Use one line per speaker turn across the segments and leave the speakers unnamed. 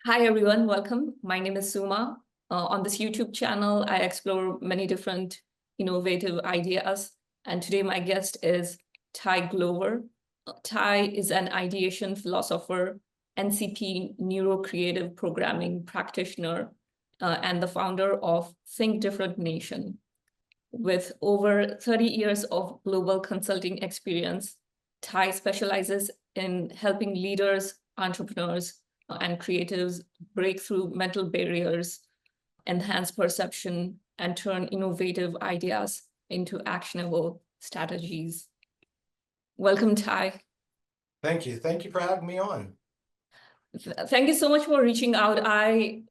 Hi, everyone. Welcome. My name is Suma. On this YouTube channel, I explore many different innovative ideas. And today my guest is Tye Glover. Tye is an ideation philosopher, NCP Neuro Creative Programming practitioner, and the founder of Think Different Nation. With over 30 years of global consulting experience, Tye specializes in helping leaders, entrepreneurs, and creatives break through mental barriers, enhance perception, and turn innovative ideas into actionable strategies. Welcome, Tye.
Thank you. Thank you for having me on.
Thank you so much for reaching out. I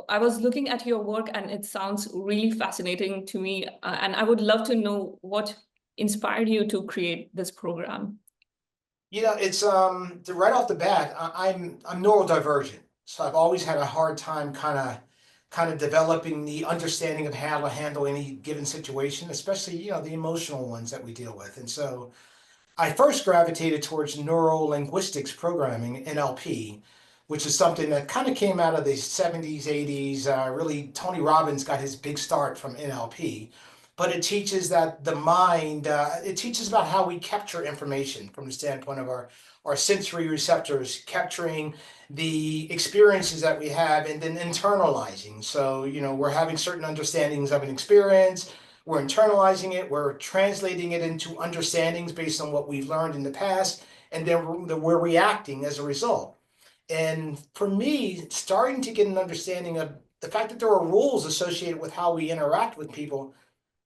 was looking at your work and it sounds really fascinating to me. And I would love to know what inspired you to create this program.
It's right off the bat, I'm neurodivergent. So I've always had a hard time kind of developing the understanding of how to handle any given situation, especially, the emotional ones that we deal with. And so I first gravitated towards neuro-linguistics programming, NLP, which is something that kind of came out of the 70s, 80s. Really, Tony Robbins got his big start from NLP. But it teaches that the mind, it teaches about how we capture information from the standpoint of our sensory receptors, capturing the experiences that we have and then internalizing. So, we're having certain understandings of an experience, we're internalizing it, we're translating it into understandings based on what we've learned in the past, and then we're reacting as a result. And for me, starting to get an understanding of the fact that there are rules associated with how we interact with people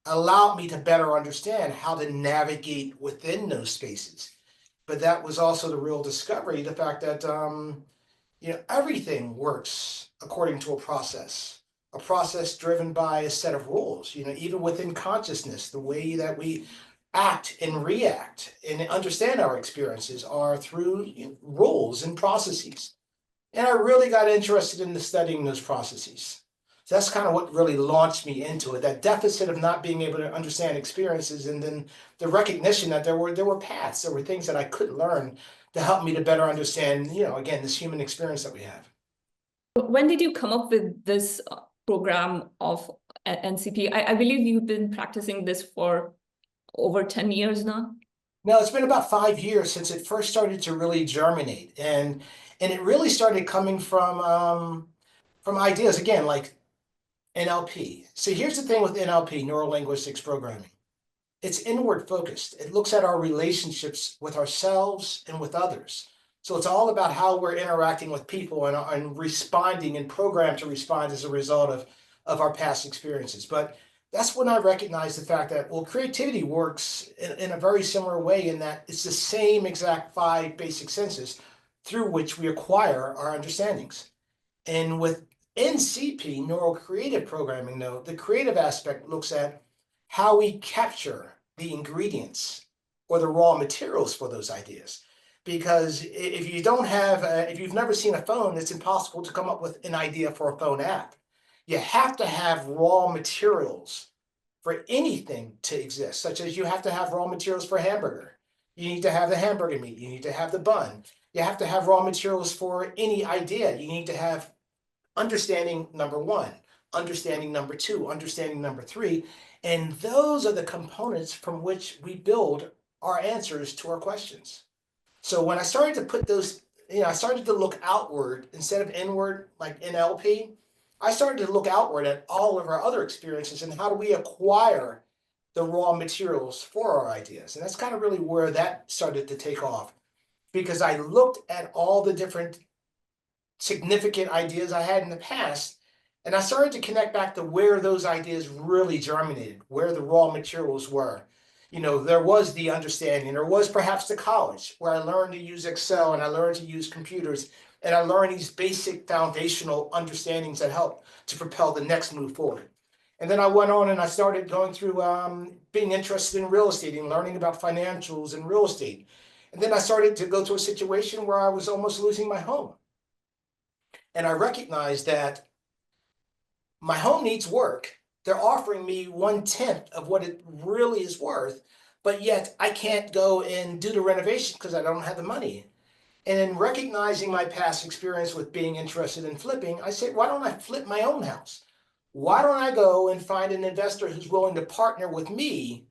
allowed me to better understand how to navigate within those spaces. But that was also the real discovery, the fact that everything works according to a process driven by a set of rules. Even within consciousness, the way that we act and react and understand our experiences are through rules and processes. And I really got interested in studying those processes. So that's kind of what really launched me into it, that deficit of not being able to understand experiences, and then the recognition that there were paths, there were things that I could learn to help me to better understand, again, this human experience that we have.
When did you come up with this program of NCP? I believe you've been practicing this for over 10 years now.
No, it's been about 5 years since it first started to really germinate, and it really started coming from ideas, again, like NLP. So here's the thing with NLP, neuro linguistics programming. It's inward focused. It looks at our relationships with ourselves and with others. So it's all about how we're interacting with people and responding and programmed to respond as a result of our past experiences. But that's when I recognized the fact that, well, creativity works in a very similar way, in that it's the same exact 5 basic senses through which we acquire our understandings. And with NCP, Neuro Creative Programming, though, the creative aspect looks at how we capture the ingredients or the raw materials for those ideas. Because if you don't have, if you've never seen a phone, it's impossible to come up with an idea for a phone app. You have to have raw materials for anything to exist, such as you have to have raw materials for a hamburger. You need to have the hamburger meat. You need to have the bun. You have to have raw materials for any idea. You need to have understanding number 1, understanding number 2, understanding number 3. And those are the components from which we build our answers to our questions. So when I started to put those, I started to look outward instead of inward, like NLP. I started to look outward at all of our other experiences and how do we acquire the raw materials for our ideas. And that's kind of really where that started to take off, because I looked at all the different significant ideas I had in the past, and I started to connect back to where those ideas really germinated, where the raw materials were. There was the understanding, there was perhaps the college where I learned to use Excel and I learned to use computers, and I learned these basic foundational understandings that help to propel the next move forward. And then I went on and I started going through being interested in real estate and learning about financials and real estate. And then I started to go to a situation where I was almost losing my home. And I recognized that my home needs work. They're offering me 1/10 of what it really is worth, but yet I can't go and do the renovation because I don't have the money. And in recognizing my past experience with being interested in flipping, I said, why don't I flip my own house? Why don't I go and find an investor who's willing to partner with me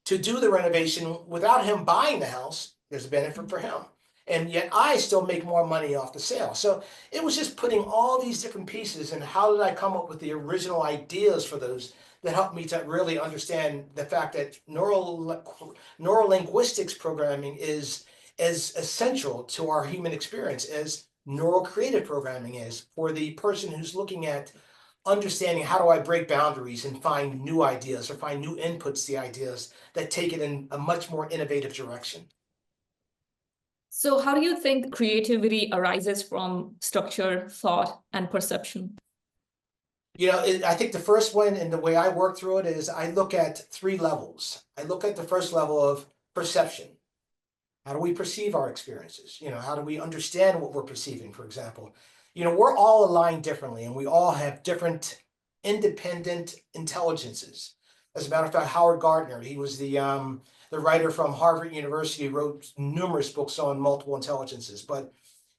to do the renovation without him buying the house? There's a benefit for him. And yet I still make more money off the sale. So it was just putting all these different pieces, and how did I come up with the original ideas for those that helped me to really understand the fact that neurolinguistics programming is as essential to our human experience as neuro creative programming is for the person who's looking at understanding how do I break boundaries and find new ideas or find new inputs to the ideas that take it in a much more innovative direction.
So how do you think creativity arises from structure, thought, and perception?
I think the first one, and the way I work through it, is I look at 3 levels. I look at the first level of perception. How do we perceive our experiences? How do we understand what we're perceiving, for example? We're all aligned differently, and we all have different independent intelligences. As a matter of fact, Howard Gardner, he was the writer from Harvard University, wrote numerous books on multiple intelligences, but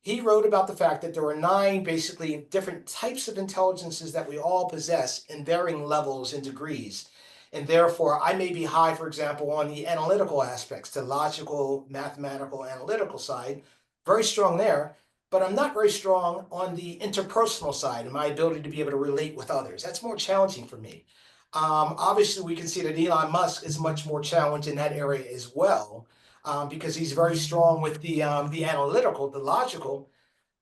he wrote about the fact that there were 9 basically different types of intelligences that we all possess in varying levels and degrees. And therefore, I may be high, for example, on the analytical aspects, the logical, mathematical, analytical side, very strong there, but I'm not very strong on the interpersonal side and my ability to be able to relate with others. That's more challenging for me. Obviously, we can see that Elon Musk is much more challenged in that area as well, because he's very strong with the analytical, the logical.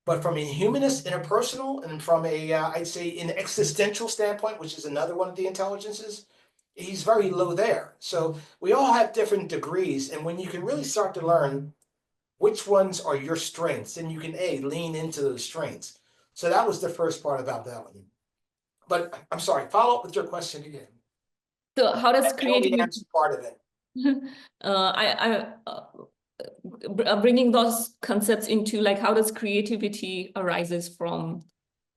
But from a humanist, interpersonal, and from a, I'd say, an existential standpoint, which is another one of the intelligences, he's very low there. So we all have different degrees, and when you can really start to learn which ones are your strengths, then you can lean into those strengths. So that was the first part about that one. But I'm sorry, follow up with your question again.
So how does
I only
creativity
answered part of it.
Bringing those concepts into, like, how does creativity arises from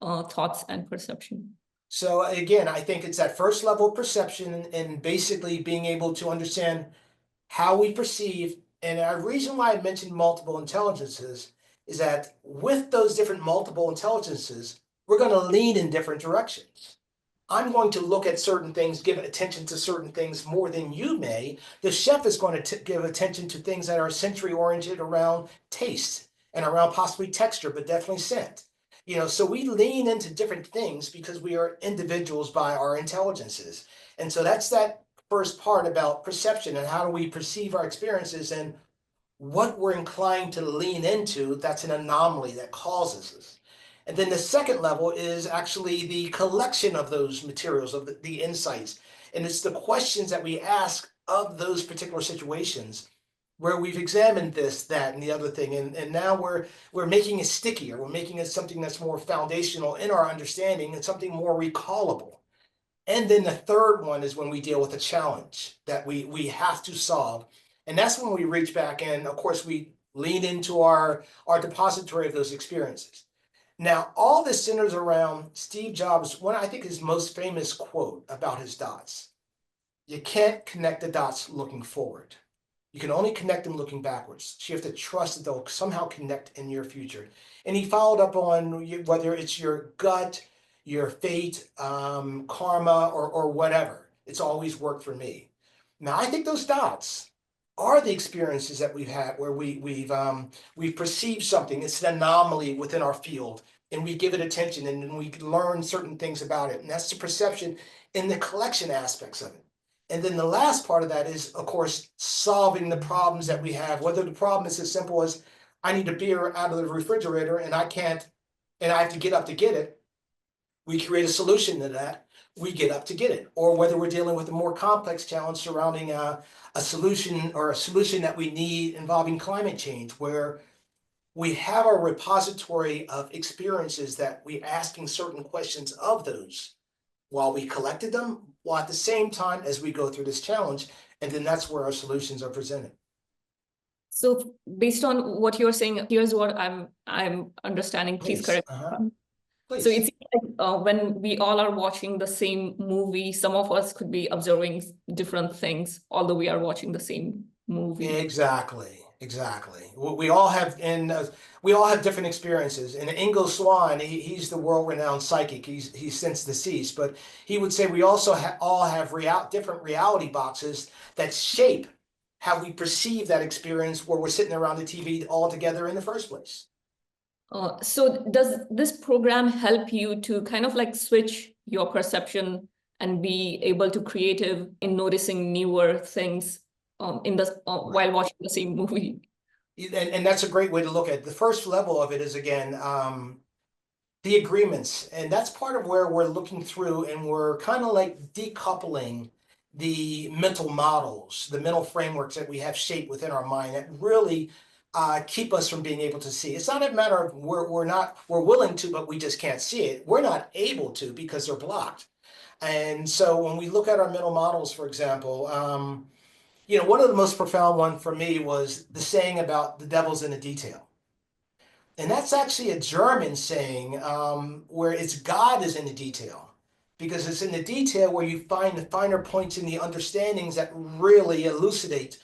thoughts and perception?
So again, I think it's that first level of perception and basically being able to understand how we perceive. And a reason why I mentioned multiple intelligences is that with those different multiple intelligences, we're going to lean in different directions. I'm going to look at certain things, give attention to certain things more than you may. The chef is going to give attention to things that are sensory oriented around taste and around possibly texture, but definitely scent. So we lean into different things because we are individuals by our intelligences. And so that's that first part about perception and how do we perceive our experiences and what we're inclined to lean into. That's an anomaly that causes us. And then the second level is actually the collection of those materials, of the insights. And it's the questions that we ask of those particular situations where we've examined this, that, and the other thing. And now we're making it stickier. We're making it something that's more foundational in our understanding and something more recallable. And then the third one is when we deal with a challenge that we have to solve. And that's when we reach back in. Of course, we lean into our depository of those experiences. Now, all this centers around Steve Jobs, one, I think, his most famous quote about his dots. You can't connect the dots looking forward. You can only connect them looking backwards. So you have to trust that they'll somehow connect in your future. And he followed up on whether it's your gut, your fate, karma, or whatever. It's always worked for me. Now, I think those dots are the experiences that we've had where we've perceived something. It's an anomaly within our field, and we give it attention, and then we learn certain things about it. And that's the perception in the collection aspects of it. And then the last part of that is, of course, solving the problems that we have, whether the problem is as simple as I need a beer out of the refrigerator and I can't, and I have to get up to get it. We create a solution to that. We get up to get it. Or whether we're dealing with a more complex challenge surrounding a solution that we need involving climate change, where we have a repository of experiences that we're asking certain questions of those while we collected them, while at the same time as we go through this challenge. And then that's where our solutions are presented.
So based on what you're saying, here's what I'm understanding. Please correct me.
Please.
So it's like when we all are watching the same movie, some of us could be observing different things, although we are watching the same movie.
Exactly. Exactly. We all have, and we all have different experiences. And Ingo Swann, he's the world-renowned psychic. He's since deceased, but he would say we also all have different reality boxes that shape how we perceive that experience where we're sitting around the TV all together in the first place.
So does this program help you to kind of like switch your perception and be able to creative in noticing newer things while watching the same movie?
And that's a great way to look at it. The first level of it is, again, the agreements. And that's part of where we're looking through and we're kind of like decoupling the mental models, the mental frameworks that we have shaped within our mind that really keep us from being able to see. It's not a matter of we're willing to, but we just can't see it. We're not able to because they're blocked. And so when we look at our mental models, for example, one of the most profound one for me was the saying about the devil's in the detail. And that's actually a German saying where it's God is in the detail, because it's in the detail where you find the finer points in the understandings that really elucidate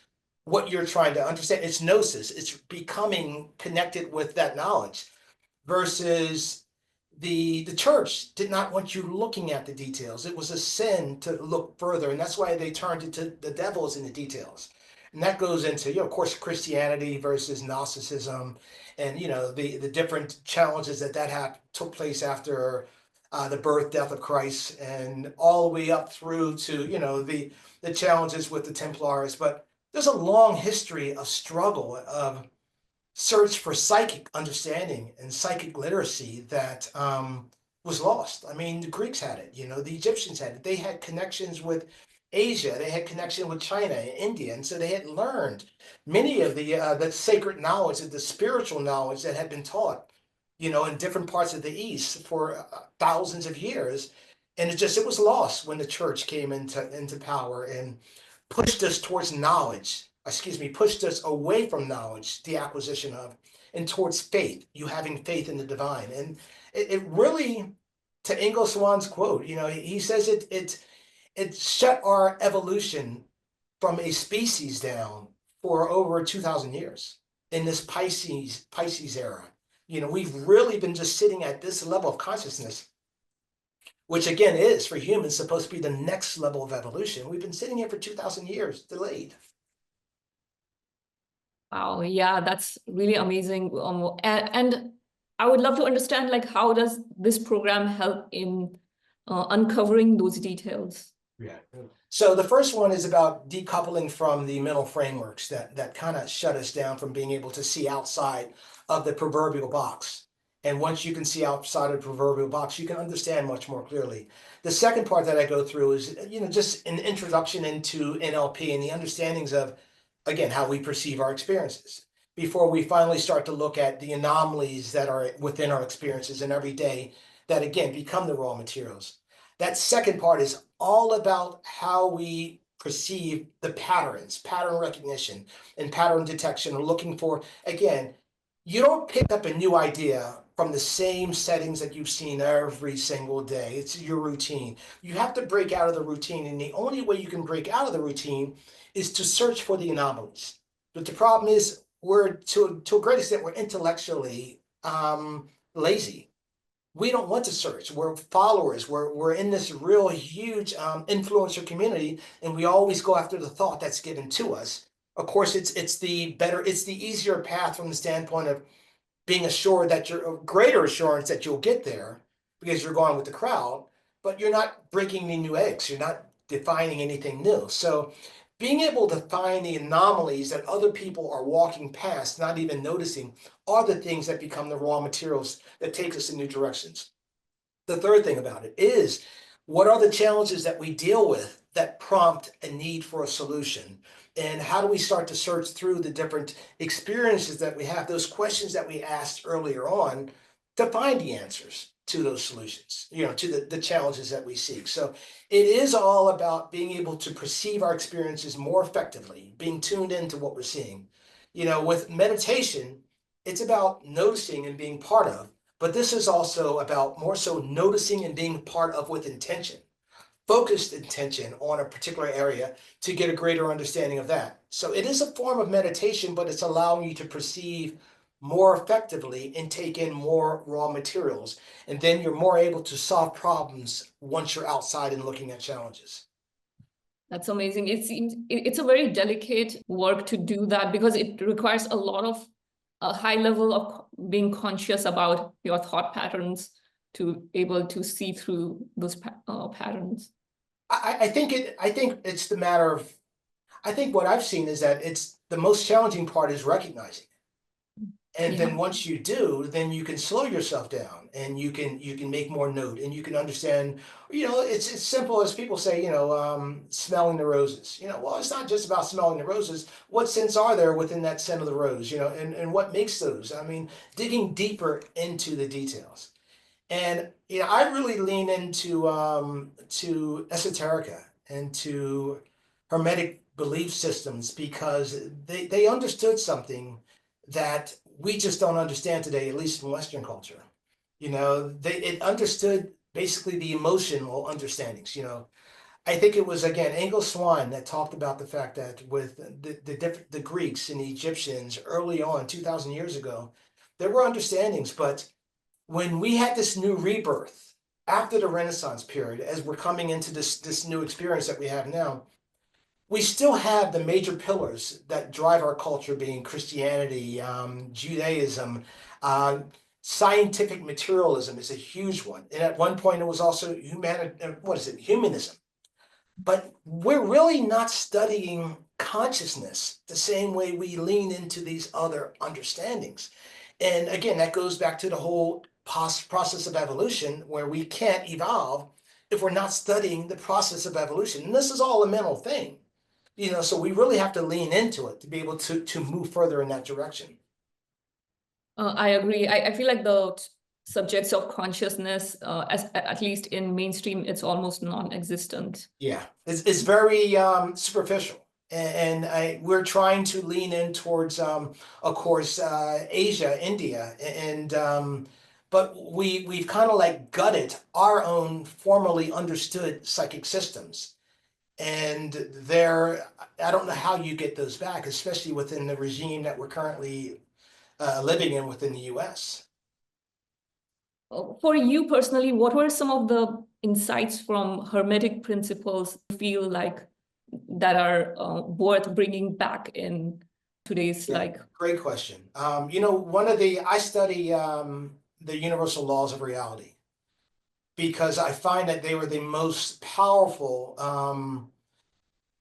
what you're trying to understand. It's gnosis. It's becoming connected with that knowledge versus the church did not want you looking at the details. It was a sin to look further, and that's why they turned it to the devils in the details. And that goes into, of course, Christianity versus Gnosticism, and the different challenges that took place after the birth, death of Christ, and all the way up through to the challenges with the Templars. But there's a long history of struggle of search for psychic understanding and psychic literacy that was lost. I mean, the Greeks had it, the Egyptians had it. They had connections with Asia. They had connection with China and India. And so they had learned many of the sacred knowledge, the spiritual knowledge that had been taught, in different parts of the East for thousands of years. And it was lost when the church came into power and pushed us towards knowledge, pushed us away from knowledge, the acquisition of, and towards faith, you having faith in the divine. And it really, to Ingo Swann's quote, he says it shut our evolution from a species down for over 2,000 years in this Pisces era. We've really been just sitting at this level of consciousness, which again is for humans supposed to be the next level of evolution. We've been sitting here for 2,000 years, delayed.
Wow, yeah, that's really amazing. And I would love to understand, like, how does this program help in uncovering those details?
Yeah. So the first one is about decoupling from the mental frameworks that kind of shut us down from being able to see outside of the proverbial box. And once you can see outside of the proverbial box, you can understand much more clearly. The second part that I go through is, just an introduction into NLP and the understandings of, again, how we perceive our experiences before we finally start to look at the anomalies that are within our experiences in every day that, again, become the raw materials. That second part is all about how we perceive the patterns, pattern recognition and pattern detection, and looking for, again, you don't pick up a new idea from the same settings that you've seen every single day. It's your routine. You have to break out of the routine, and the only way you can break out of the routine is to search for the anomalies. But the problem is we're, to a great extent, we're intellectually lazy. We don't want to search. We're followers. We're in this real huge influencer community, and we always go after the thought that's given to us. Of course, it's the easier path from the standpoint of being assured that you're greater assurance that you'll get there because you're going with the crowd, but you're not breaking any new eggs. You're not defining anything new. So being able to find the anomalies that other people are walking past, not even noticing, are the things that become the raw materials that take us in new directions. The third thing about it is, what are the challenges that we deal with that prompt a need for a solution? And how do we start to search through the different experiences that we have, those questions that we asked earlier on, to find the answers to those solutions, to the challenges that we seek. So it is all about being able to perceive our experiences more effectively, being tuned into what we're seeing. With meditation, it's about noticing and being part of, but this is also about more so noticing and being part of with intention. focused attention on a particular area to get a greater understanding of that. So it is a form of meditation, but it's allowing you to perceive more effectively and take in more raw materials. And then you're more able to solve problems once you're outside and looking at challenges.
That's amazing. It seems it's a very delicate work to do that because it requires a lot of a high level of being conscious about your thought patterns to able to see through those patterns.
I think it's the matter of, I think what I've seen is that it's the most challenging part is recognizing. And
Yeah.
then once you do, then you can slow yourself down and you can make more note and you can understand, it's as simple as people say, smelling the roses. Well, it's not just about smelling the roses. What scents are there within that scent of the rose, and what makes those? I mean, digging deeper into the details. And I really lean into to esoterica and to Hermetic belief systems because they understood something that we just don't understand today, at least in Western culture. It understood basically the emotional understandings. I think it was again Engels Swan that talked about the fact that with the Greeks and the Egyptians early on, 2,000 years ago, there were understandings, but when we had this new rebirth after the Renaissance period, as we're coming into this new experience that we have now, we still have the major pillars that drive our culture being Christianity, Judaism, scientific materialism is a huge one. And at one point it was also humanism. But we're really not studying consciousness the same way we lean into these other understandings. And again, that goes back to the whole process of evolution where we can't evolve if we're not studying the process of evolution. And this is all a mental thing. So we really have to lean into it to be able to move further in that direction.
I agree. I feel like the subjects of consciousness, at least in mainstream, it's almost non-existent.
Yeah, it's very superficial. And we're trying to lean in towards, of course, Asia, India, and but we've kind of like gutted our own formally understood psychic systems. And I don't know how you get those back, especially within the regime that we're currently living in within the US.
For you personally, what were some of the insights from Hermetic Principles you feel like that are worth bringing back in today's
Great question. I study the universal laws of reality because I find that they were the most powerful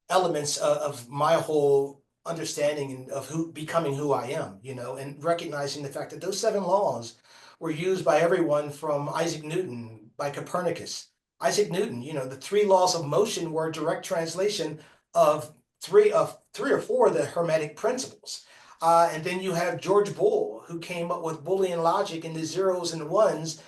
elements of my whole understanding of becoming who I am, and recognizing the fact that those 7 laws were used by everyone from Isaac Newton, by Copernicus. Isaac Newton, the 3 laws of motion were a direct translation of three or four of the Hermetic Principles. And then you have George Boole, who came up with Boolean logic and the zeros and ones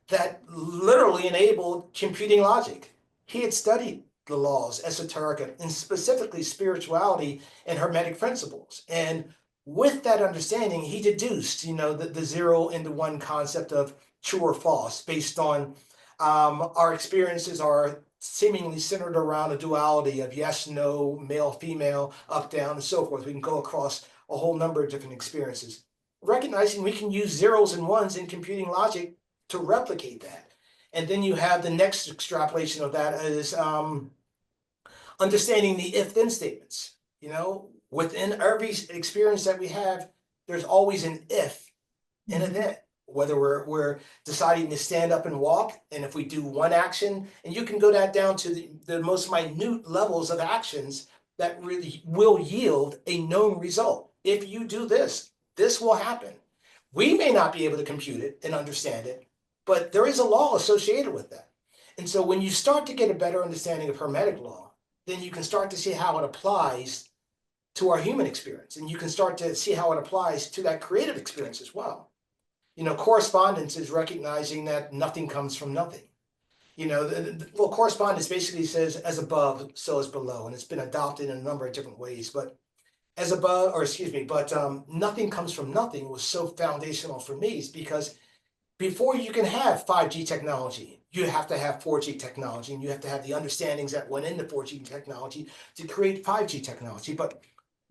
that literally enabled computing logic. He had studied the laws, esoterica, and specifically spirituality and Hermetic principles. And with that understanding, he deduced, the 0 and the 1 concept of true or false based on our experiences are seemingly centered around a duality of yes, no, male, female, up, down, and so forth. We can go across a whole number of different experiences. Recognizing we can use zeros and ones in computing logic to replicate that. And then you have the next extrapolation of that is understanding the if-then statements. Within every experience that we have, there's always an if and a then. Whether we're deciding to stand up and walk, and if we do one action, and you can go that down to the most minute levels of actions that really will yield a known result. If you do this, this will happen. We may not be able to compute it and understand it, but there is a law associated with that. And so when you start to get a better understanding of Hermetic law, then you can start to see how it applies to our human experience, and you can start to see how it applies to that creative experience as well. Correspondence is recognizing that nothing comes from nothing. Correspondence basically says as above, so as below, and it's been adopted in a number of different ways. But nothing comes from nothing was so foundational for me, is because before you can have 5G technology, you have to have 4G technology, and you have to have the understandings that went into 4G technology to create 5G technology. But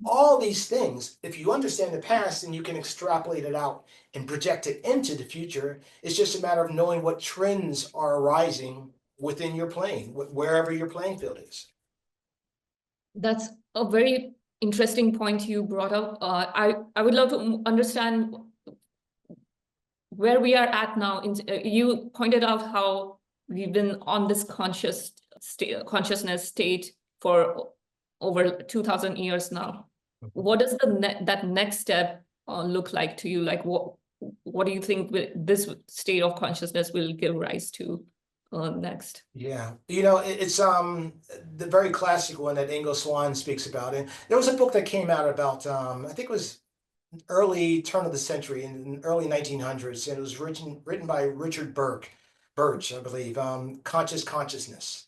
all these things, if you understand the past and you can extrapolate it out and project it into the future, it's just a matter of knowing what trends are arising within your plane, wherever your playing field is.
That's a very interesting point you brought up. I would love to understand where we are at now. You pointed out how we've been on this consciousness state for over 2,000 years now. What does that next step look like to you? Like, what do you think this state of consciousness will give rise to next?
Yeah, it's the very classic one that Ingo Swann speaks about. And there was a book that came out about I think it was early turn of the century in early 1900s, and it was written by Richard Birch, I believe, Conscious Consciousness.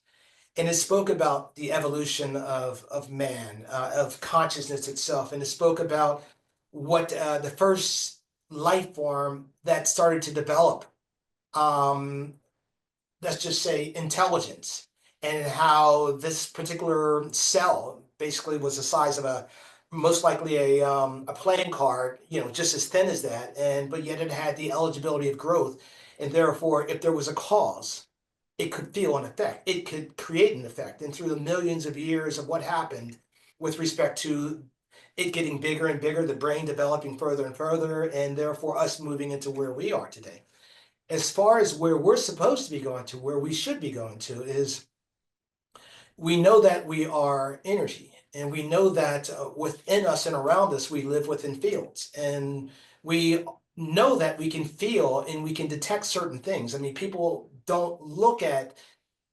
And it spoke about the evolution of man, of consciousness itself. And it spoke about what the first life form that started to develop, let's just say, intelligence, and how this particular cell basically was the size of most likely a playing card, just as thin as that, but yet it had the eligibility of growth. And therefore, if there was a cause, it could feel an effect. It could create an effect. And through the millions of years of what happened with respect to it getting bigger and bigger, the brain developing further and further, and therefore us moving into where we are today. As far as where we're supposed to be going to, where we should be going to, is we know that we are energy, and we know that within us and around us, we live within fields. And we know that we can feel and we can detect certain things. I mean, people don't look at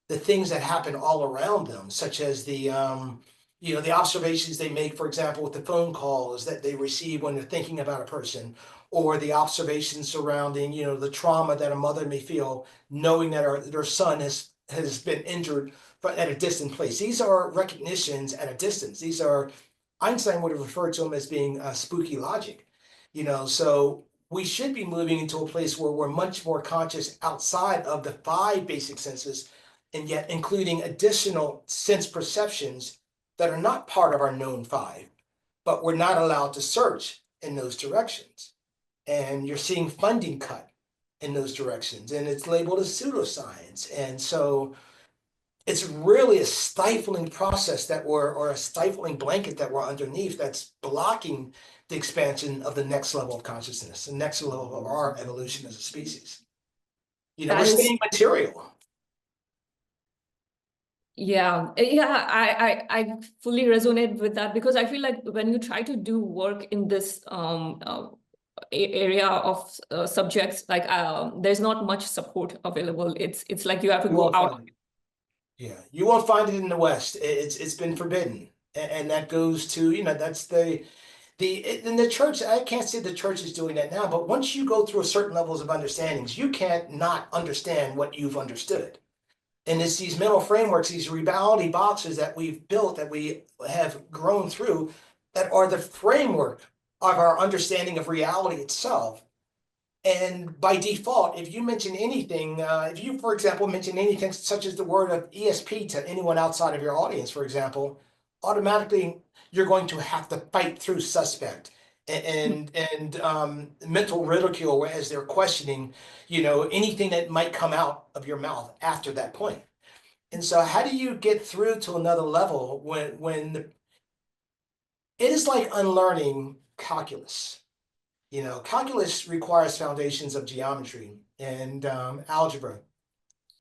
the things that happen all around them, such as the observations they make, for example, with the phone calls that they receive when they're thinking about a person, or the observations surrounding, the trauma that a mother may feel knowing that their son has been injured but at a distant place. These are recognitions at a distance. These are, Einstein would have referred to them as being spooky logic, so we should be moving into a place where we're much more conscious outside of the 5 basic senses, and yet including additional sense perceptions that are not part of our known 5, but we're not allowed to search in those directions. And you're seeing funding cut in those directions, and it's labeled as pseudoscience. And so it's really a stifling process or a stifling blanket that we're underneath that's blocking the expansion of the next level of consciousness, the next level of our evolution as a species. We're staying material.
Yeah, I fully resonate with that, because I feel like when you try to do work in this area of subjects, like there's not much support available. It's like you have to go out.
Yeah, you won't find it in the West. It's been forbidden, and that goes to that's in the church. I can't say the church is doing that now, but once you go through a certain levels of understandings, you can't not understand what you've understood. And it's these mental frameworks, these reality boxes that we've built, that we have grown through, that are the framework of our understanding of reality itself. And by default, if you mention anything, if you, for example, mention anything such as the word of ESP to anyone outside of your audience, for example, automatically you're going to have to fight through suspect and mental ridicule as they're questioning, anything that might come out of your mouth after that point. And so how do you get through to another level when it is like unlearning calculus? Calculus requires foundations of geometry and algebra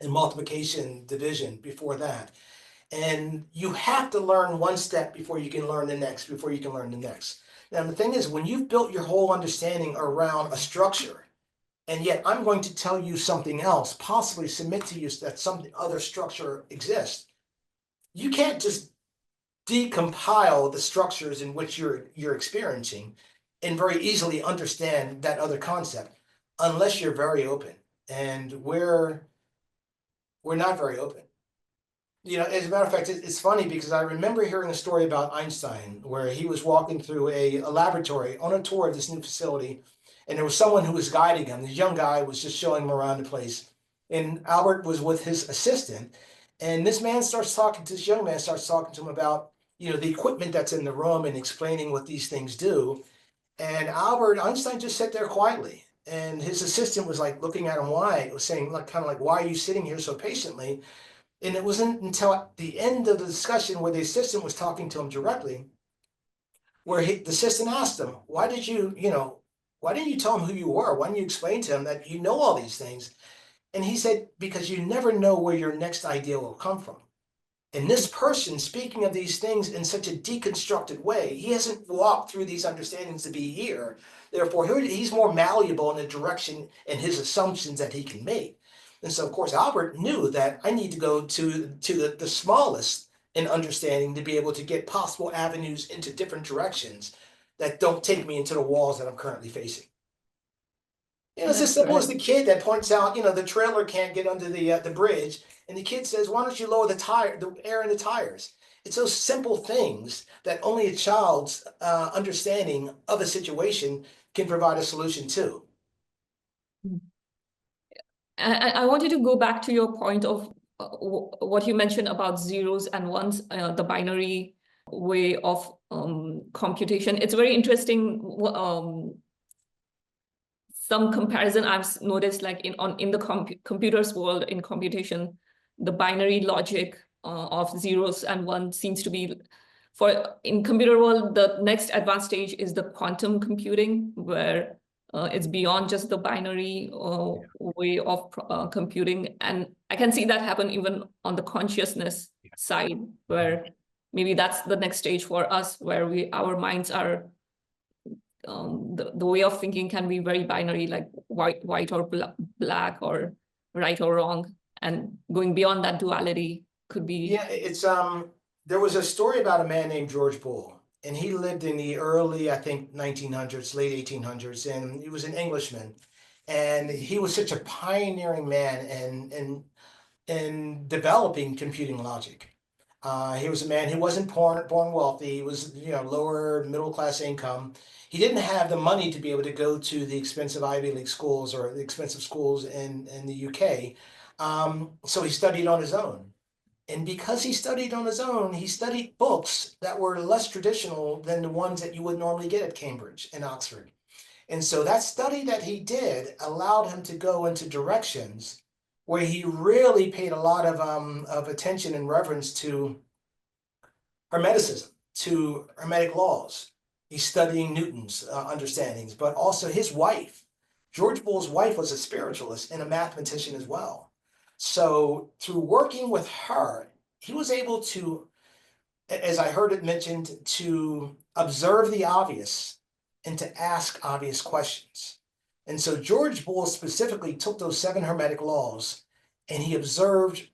and multiplication, division before that. And you have to learn one step before you can learn the next, before you can learn the next. Now, the thing is, when you've built your whole understanding around a structure, and yet I'm going to tell you something else, possibly submit to you that some other structure exists, you can't just decompile the structures in which you're experiencing and very easily understand that other concept unless you're very open. And we're not very open. As a matter of fact, it's funny because I remember hearing a story about Einstein where he was walking through a laboratory on a tour of this new facility, And there was someone who was guiding him. The young guy was just showing him around the place. And Albert was with his assistant. And this young man starts talking to him about, the equipment that's in the room and explaining what these things do. And Albert Einstein just sat there quietly. And his assistant was like looking at him wide, was saying, like, kind of like, why are you sitting here so patiently? And it wasn't until at the end of the discussion where the assistant was talking to him directly, where the assistant asked him, why didn't you tell him who you were? Why didn't you explain to him that you know all these things? And he said, because you never know where your next idea will come from. And this person, speaking of these things in such a deconstructed way, he hasn't walked through these understandings to be here. Therefore, he's more malleable in the direction and his assumptions that he can make. And so, of course, Albert knew that I need to go to the smallest in understanding to be able to get possible avenues into different directions that don't take me into the walls that I'm currently facing. It's as simple as the kid that points out, the trailer can't get under the bridge, and the kid says, "Why don't you lower the air in the tires?" It's those simple things that only a child's understanding of a situation can provide a solution to.
I wanted to go back to your point of what you mentioned about zeros and ones, the binary way of computation. It's very interesting. Some comparison I've noticed, like in the computers world, in computation, the binary logic of zeros and ones seems to be, in computer world, the next advanced stage is the quantum computing, where it's beyond just the binary way of computing. And I can see that happen even on the consciousness side, where maybe that's the next stage for us, where our minds are, the way of thinking can be very binary, like white or black, or right or wrong. And going beyond that duality could be.
Yeah, it's there was a story about a man named George Boole, and he lived in the early, I think, 1900s, late 1800s, and he was an Englishman. And he was such a pioneering man in developing computing logic. He was a man who wasn't born wealthy. He was, lower middle class income. He didn't have the money to be able to go to the expensive Ivy League schools or the expensive schools in the UK. So he studied on his own. And because he studied on his own, he studied books that were less traditional than the ones that you would normally get at Cambridge and Oxford. And so that study that he did allowed him to go into directions where he really paid a lot of attention and reverence to Hermeticism, to Hermetic laws. He's studying Newton's understandings, but also his wife. George Boole's wife was a spiritualist and a mathematician as well. So through working with her, he was able to, as I heard it mentioned, to observe the obvious and to ask obvious questions. And so George Boole specifically took those 7 Hermetic laws and he observed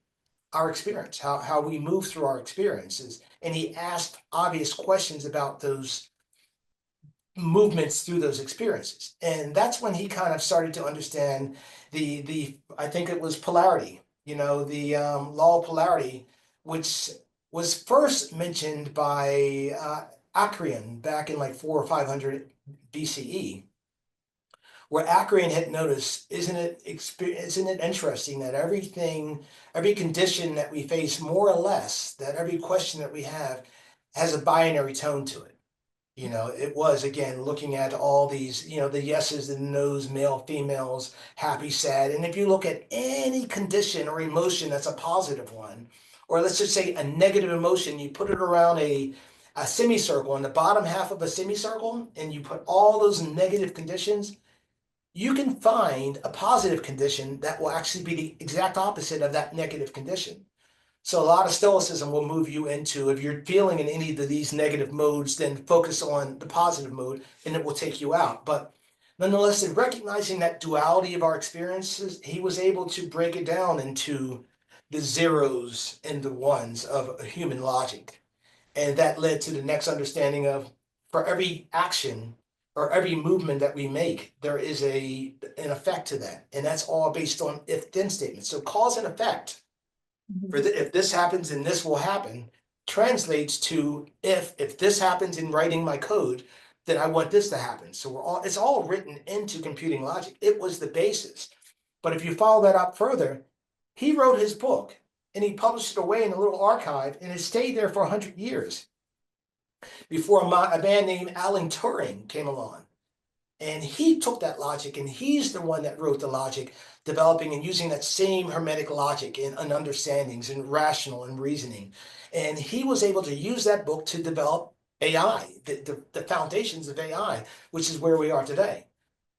our experience, how we move through our experiences. And he asked obvious questions about those movements through those experiences. And that's when he kind of started to understand I think it was polarity, the law of polarity, which was first mentioned by Acreon back in like 400 or 500 BCE, where Acreon had noticed, isn't it interesting that every condition that we face, more or less, that every question that we have has a binary tone to it. It was, again, looking at all these, the yeses and no's, male, females, happy, sad. And if you look at any condition or emotion that's a positive one, or let's just say a negative emotion, you put it around a semicircle, in the bottom half of a semicircle, and you put all those negative conditions, you can find a positive condition that will actually be the exact opposite of that negative condition. So a lot of Stoicism will move you into, if you're feeling in any of these negative modes, then focus on the positive mode and it will take you out. But nonetheless, in recognizing that duality of our experiences, he was able to break it down into the zeros and the ones of human logic. And that led to the next understanding of, for every action or every movement that we make, there is an effect to that. And that's all based on if-then statements. So cause and effect. If this happens, then this will happen, translates to if this happens in writing my code, then I want this to happen. So it's all written into computing logic. It was the basis. But if you follow that up further, he wrote his book and he published it away in a little archive, and it stayed there for 100 years before a man named Alan Turing came along. And he took that logic, and he's the one that wrote the logic, developing and using that same Hermetic logic and understandings and rational and reasoning. And he was able to use that book to develop AI, the foundations of AI, which is where we are today.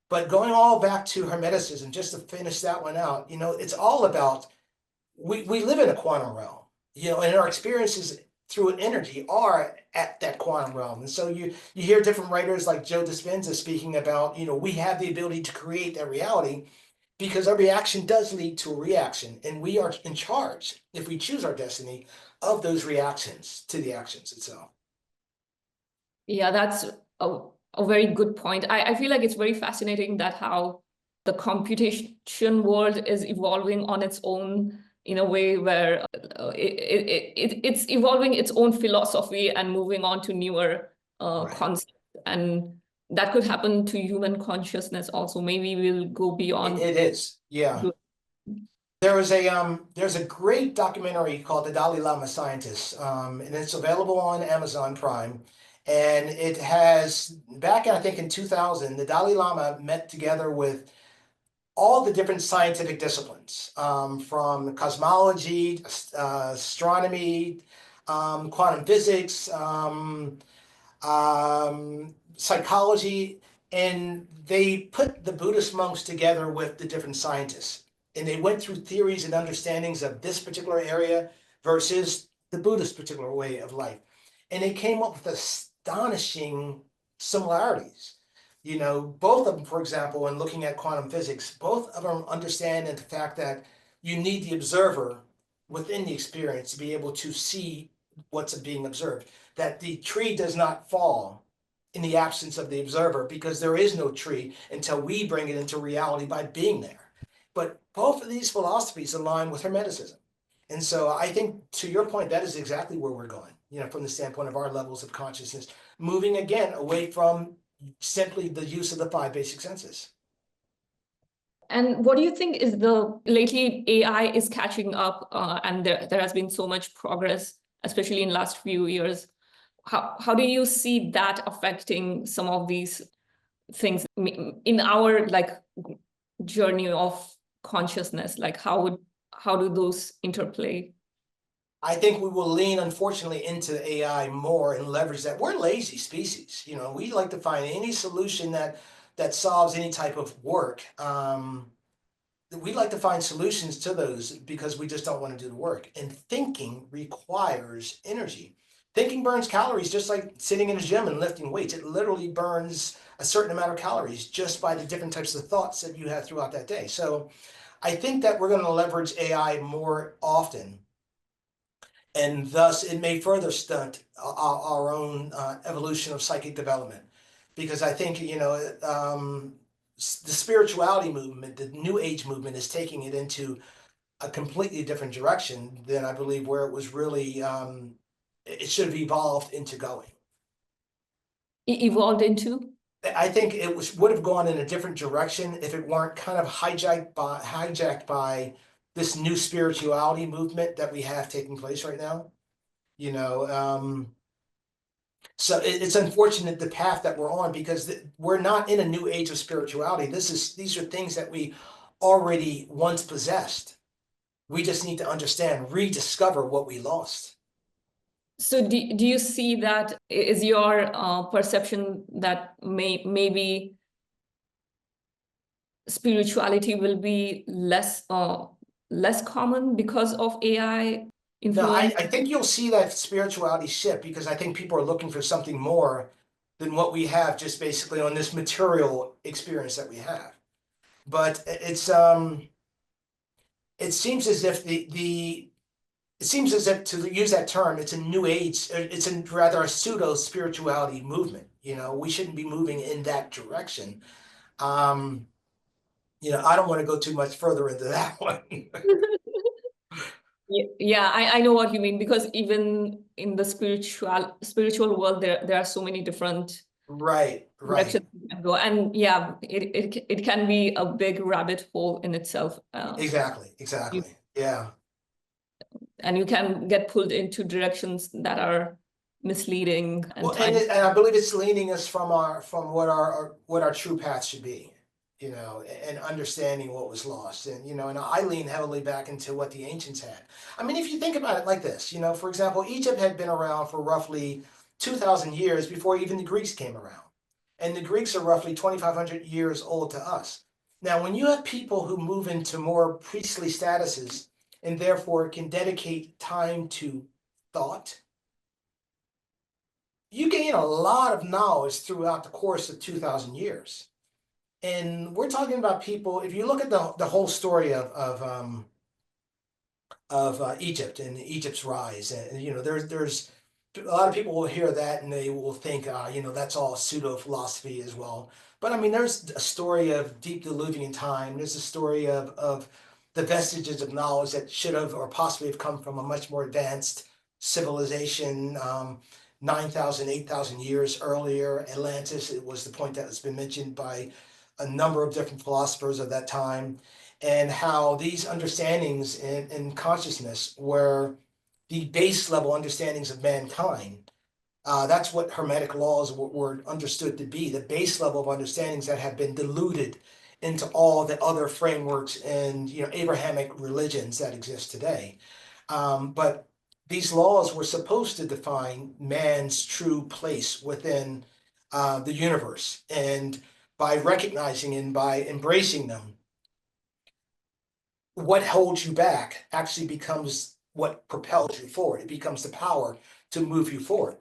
But going all back to Hermeticism, just to finish that one out, it's all about, we live in a quantum realm, and our experiences through an energy are at that quantum realm. And so you hear different writers like Joe Dispenza speaking about, we have the ability to create that reality because every action does lead to a reaction, and we are in charge, if we choose our destiny, of those reactions to the actions itself.
Yeah, that's a very good point. I feel like it's very fascinating that how the computation world is evolving on its own in a way where it's evolving its own philosophy and moving on to newer concepts. And that could happen to human consciousness also. Maybe we'll go beyond.
It is, yeah. There's a great documentary called The Dalai Lama Scientist, and it's available on Amazon Prime. And it has, back I think in 2000, the Dalai Lama met together with all the different scientific disciplines, from cosmology, astronomy, quantum physics, psychology, and they put the Buddhist monks together with the different scientists. And they went through theories and understandings of this particular area versus the Buddhist particular way of life. And they came up with astonishing similarities. Both of them, for example, in looking at quantum physics, both of them understand the fact that you need the observer within the experience to be able to see what's being observed, that the tree does not fall in the absence of the observer, because there is no tree until we bring it into reality by being there. But both of these philosophies align with Hermeticism. And so I think, to your point, that is exactly where we're going, from the standpoint of our levels of consciousness, moving again away from simply the use of the 5 basic senses.
And what do you think is lately AI is catching up, and there has been so much progress, especially in the last few years. How do you see that affecting some of these things in our journey of consciousness? How do those interplay?
I think we will lean, unfortunately, into AI more and leverage that. We're a lazy species. We like to find any solution that solves any type of work. We like to find solutions to those because we just don't want to do the work. And thinking requires energy. Thinking burns calories, just like sitting in a gym and lifting weights. It literally burns a certain amount of calories just by the different types of thoughts that you have throughout that day. So I think that we're going to leverage AI more often. And thus, it may further stunt our own evolution of psychic development. Because I think, the spirituality movement, the New Age movement, is taking it into a completely different direction than I believe where it was really, it should have evolved into going.
Evolved into?
I think it would have gone in a different direction if it weren't kind of hijacked by this new spirituality movement that we have taking place right now. So it's unfortunate the path that we're on, because we're not in a new age of spirituality. These are things that we already once possessed. We just need to understand, rediscover what we lost.
So do you see that is your perception that maybe spirituality will be less common because of AI influence?
No, I think you'll see that spirituality shift, because I think people are looking for something more than what we have just basically on this material experience that we have. But it seems as if it seems as if, to use that term, it's a new age, it's rather a pseudo spirituality movement. We shouldn't be moving in that direction. I don't want to go too much further into that one.
Yeah, I know what you mean, because even in the spiritual world, there are so many different
Right, right.
directions you can go. And yeah, it can be a big rabbit hole in itself.
Exactly,
You,
exactly. Yeah.
and you can get pulled into directions that are misleading and
Well,
time.
and I believe it's leading us from what what our true path should be, and understanding what was lost. And and I lean heavily back into what the ancients had. I mean, if you think about it like this, for example, Egypt had been around for roughly 2,000 years before even the Greeks came around. And the Greeks are roughly 2,500 years old to us. Now, when you have people who move into more priestly statuses and therefore can dedicate time to thought, you gain a lot of knowledge throughout the course of 2,000 years. And we're talking about people, if you look at the whole story of Egypt and Egypt's rise, and there's a lot of people will hear that and they will think, that's all pseudo philosophy as well. But I mean, there's a story of deep diluvian time. There's a story of the vestiges of knowledge that should have or possibly have come from a much more advanced civilization. 9,000, 8,000 years earlier, Atlantis, it was the point that has been mentioned by a number of different philosophers of that time, and how these understandings in consciousness were the base level understandings of mankind. That's what Hermetic laws were understood to be, the base level of understandings that have been diluted into all the other frameworks and Abrahamic religions that exist today. But these laws were supposed to define man's true place within the universe. And by recognizing and by embracing them, what holds you back actually becomes what propels you forward. It becomes the power to move you forward.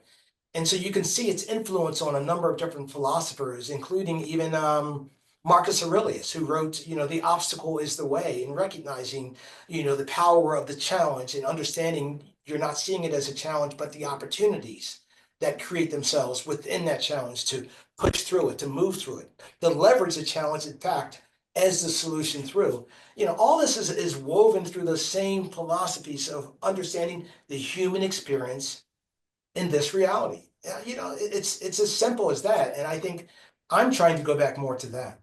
And so you can see its influence on a number of different philosophers, including even Marcus Aurelius, who wrote, the obstacle is the way, and recognizing, the power of the challenge and understanding you're not seeing it as a challenge, but the opportunities that create themselves within that challenge to push through it, to move through it, to leverage the challenge, in fact, as the solution through. All this is woven through the same philosophies of understanding the human experience in this reality. It's as simple as that. And I think I'm trying to go back more to that.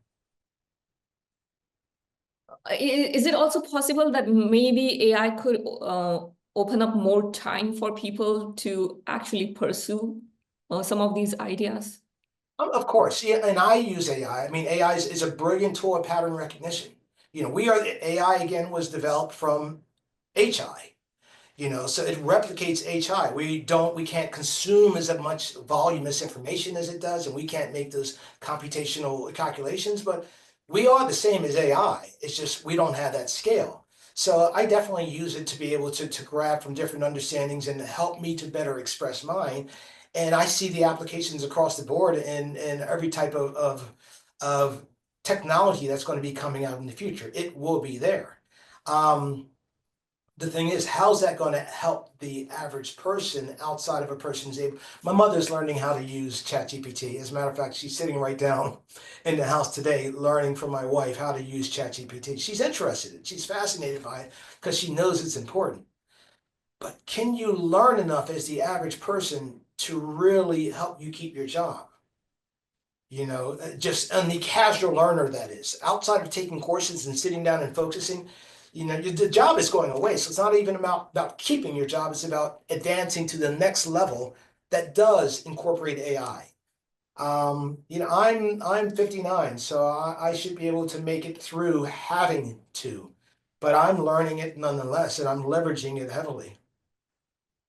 Is it also possible that maybe AI could open up more time for people to actually pursue some of these ideas?
Of course, yeah, and I use AI. I mean, AI is a brilliant tool of pattern recognition. AI again was developed from HI. So it replicates HI. We can't consume as much voluminous information as it does, and we can't make those computational calculations, but we are the same as AI. It's just we don't have that scale. So I definitely use it to be able to grab from different understandings and help me to better express mine. And I see the applications across the board in every type of technology that's going to be coming out in the future. It will be there. The thing is, how's that going to help the average person outside of a person's able? My mother's learning how to use ChatGPT. As a matter of fact, she's sitting right down in the house today learning from my wife how to use ChatGPT. She's interested. She's fascinated by it because she knows it's important. But can you learn enough as the average person to really help you keep your job? Just on the casual learner, that is, outside of taking courses and sitting down and focusing, the job is going away. So it's not even about keeping your job. It's about advancing to the next level that does incorporate AI. I'm 59, so I should be able to make it through having to, but I'm learning it nonetheless, and I'm leveraging it heavily.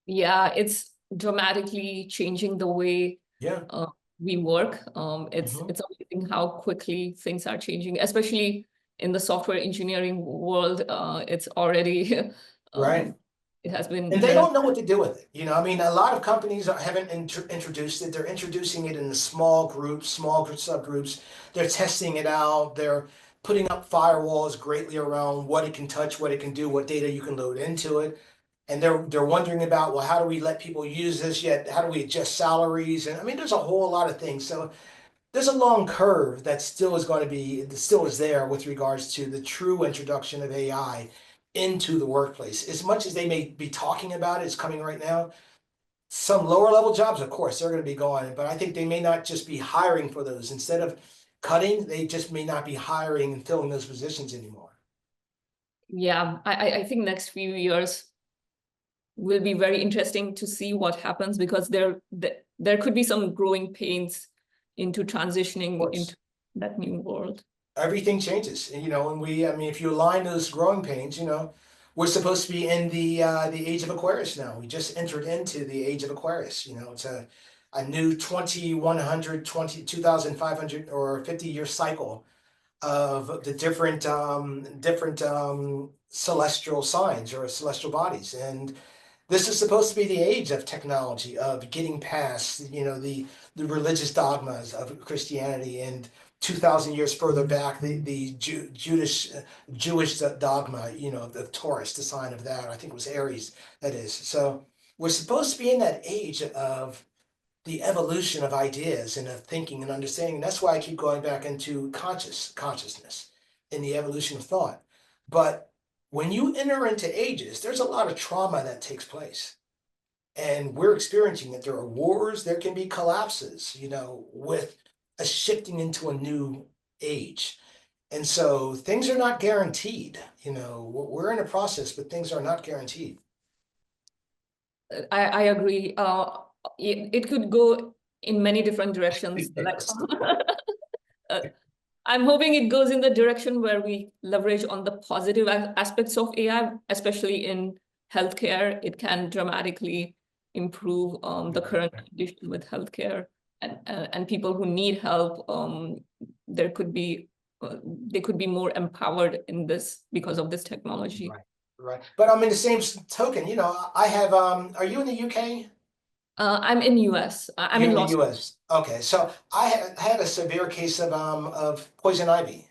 Yeah, it's dramatically changing the way
Yeah.
we work.
Mhm.
It's amazing how quickly things are changing, especially in the software engineering world. It's already
Right.
it has
And
been
they
there.
don't know what to do with it. I mean, a lot of companies haven't introduced it. They're introducing it in the small groups, small subgroups. They're testing it out. They're putting up firewalls greatly around what it can touch, what it can do, what data you can load into it. And they're wondering about, well, how do we let people use this yet? How do we adjust salaries? And I mean, there's a whole lot of things. So there's a long curve that still is going to be, still is there with regards to the true introduction of AI into the workplace. As much as they may be talking about it, it's coming right now. Some lower level jobs, of course, they're going to be gone, but I think they may not just be hiring for those. Instead of cutting, they just may not be hiring and filling those positions anymore.
Yeah, I think next few years will be very interesting to see what happens, because there could be some growing pains into transitioning into that new world.
Everything changes, and I mean, if you align those growing pains, we're supposed to be in the age of Aquarius now. We just entered into the age of Aquarius. It's a new 2100, 2500 or 50-year cycle of the different celestial signs or celestial bodies. And this is supposed to be the age of technology, of getting past, the religious dogmas of Christianity, and 2,000 years further back, the Jewish dogma, the Taurus, the sign of that. I think it was Aries, that is. So we're supposed to be in that age of the evolution of ideas and of thinking and understanding. And that's why I keep going back into consciousness and the evolution of thought. But when you enter into ages, there's a lot of trauma that takes place. And we're experiencing it. There are wars, there can be collapses, with a shifting into a new age. And so things are not guaranteed. We're in a process, but things are not guaranteed.
I agree. It could go in many different directions. Like, I'm hoping it goes in the direction where we leverage on the positive aspects of AI, especially in healthcare. It can dramatically improve the current condition with healthcare, and people who need help. They could be more empowered in this because of this technology.
Right. But in the same token, I have. Are you in the UK?
I'm in US. I'm
You're
in
in
Los
the US. Okay, so I had a severe case of poison ivy,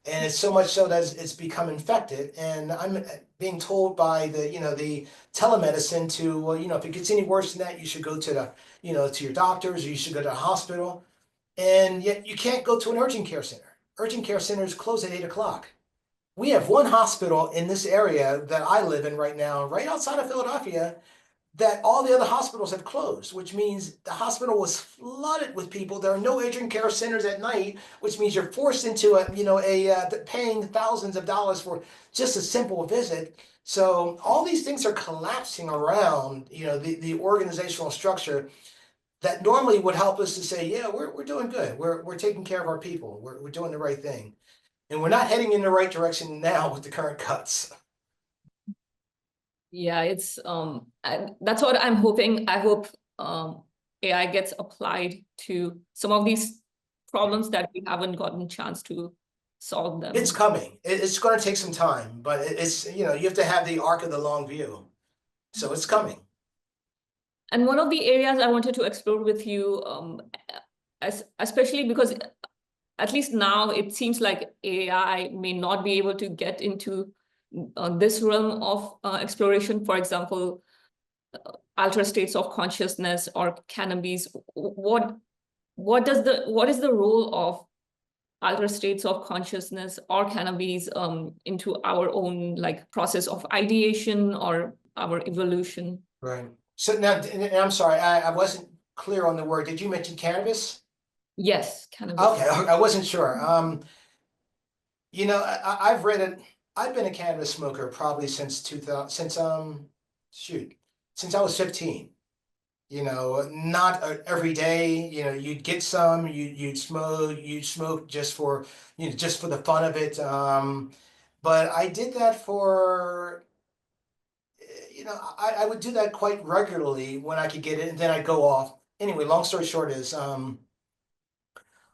and it's so much so that it's become infected. And I'm being told by the telemedicine to, well, if it gets any worse than that, you should go to to your doctors, or you should go to a hospital. And yet you can't go to an urgent care center. Urgent care centers close at 8 o'clock. We have one hospital in this area that I live in right now, right outside of Philadelphia, that all the other hospitals have closed, which means the hospital was flooded with people. There are no urgent care centers at night, which means you're forced into paying thousands of dollars for just a simple visit. So all these things are collapsing around, the organizational structure that normally would help us to say, yeah, we're doing good. We're taking care of our people. We're doing the right thing. And we're not heading in the right direction now with the current cuts.
Yeah, it's that's what I'm hoping. I hope AI gets applied to some of these problems that we haven't gotten a chance to solve them.
It's coming. It's going to take some time, but it's, you have to have the arc of the long view. So it's coming.
And one of the areas I wanted to explore with you, especially because at least now it seems like AI may not be able to get into this realm of exploration. For example, altered states of consciousness or cannabis. What is the role of altered states of consciousness or cannabis into our own process of ideation or our evolution?
Right. So now, and I'm sorry, I wasn't clear on the word. Did you mention cannabis?
Yes, cannabis.
Okay, I wasn't sure. I've read it. I've been a cannabis smoker probably since 2000, since I was 15. Not every day. You'd get some. You'd smoke just for the fun of it. But I did that for. I would do that quite regularly when I could get it, and then I'd go off. Anyway, long story short is,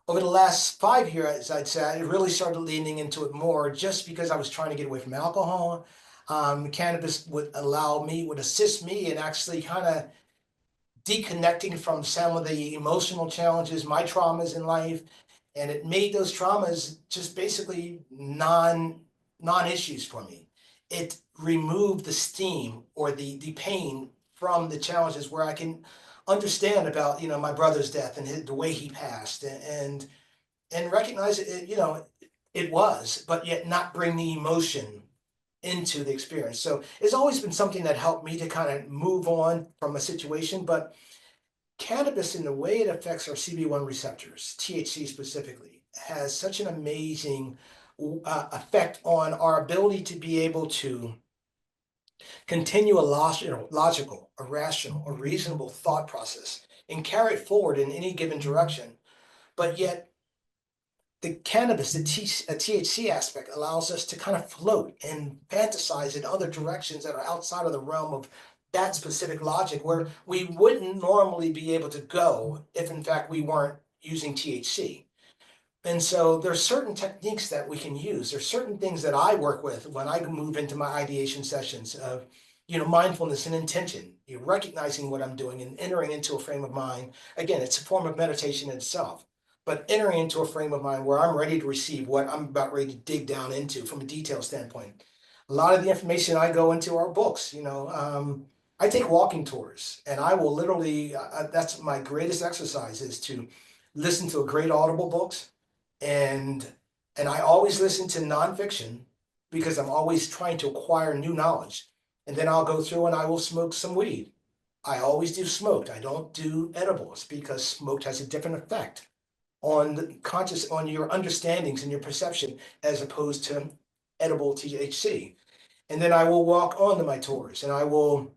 over the last 5 years, I'd say I really started leaning into it more just because I was trying to get away from alcohol. Cannabis would assist me in actually kind of deconnecting from some of the emotional challenges, my traumas in life, and it made those traumas just basically non-issues for me. It removed the steam or the pain from the challenges, where I can understand about my brother's death and the way he passed, and recognize it. It was, but yet not bring the emotion into the experience. So it's always been something that helped me to kind of move on from a situation. But cannabis, in the way it affects our CB1 receptors, THC specifically, has such an amazing effect on our ability to be able to continue a logical, a rational, a reasonable thought process and carry it forward in any given direction. But yet, the cannabis, the THC aspect, allows us to kind of float and fantasize in other directions that are outside of the realm of that specific logic, where we wouldn't normally be able to go if, in fact, we weren't using THC. And so there's certain techniques that we can use. There's certain things that I work with when I move into my ideation sessions of, mindfulness and intention, recognizing what I'm doing and entering into a frame of mind. Again, it's a form of meditation itself, but entering into a frame of mind where I'm ready to receive what I'm about ready to dig down into from a detail standpoint. A lot of the information I go into are books. I take walking tours, and I will literally, that's my greatest exercise, is to listen to a great audible books. And I always listen to nonfiction because I'm always trying to acquire new knowledge. And then I'll go through and I will smoke some weed. I always do smoked. I don't do edibles because smoked has a different effect on on your understandings and your perception as opposed to edible THC. And then I will walk on to my tours and I will